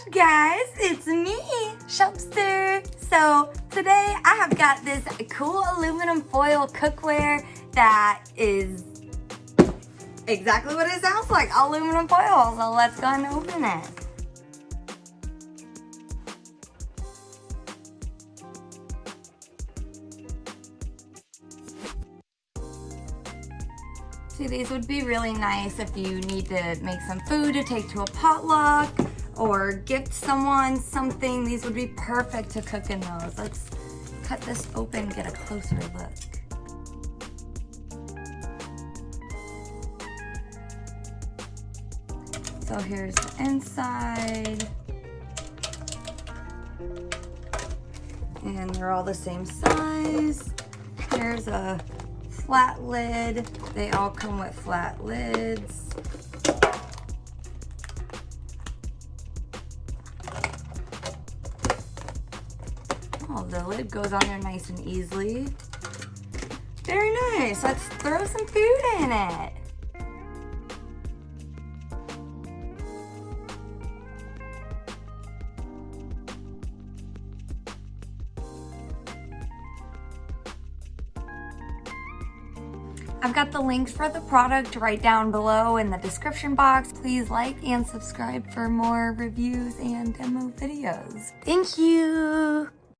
up, guys? It's me, Shopster. So today I have got this cool aluminum foil cookware that is exactly what it sounds like, aluminum foil. So let's go and open it. See, these would be really nice if you need to make some food to take to a potluck or gift someone something. These would be perfect to cook in those. Let's cut this open and get a closer look. So here's the inside. And they're all the same size. Here's a flat lid. They all come with flat lids. Oh, the lid goes on there nice and easily. Very nice. Let's throw some food in it. I've got the links for the product right down below in the description box. Please like and subscribe for more reviews and demo videos. Thank you.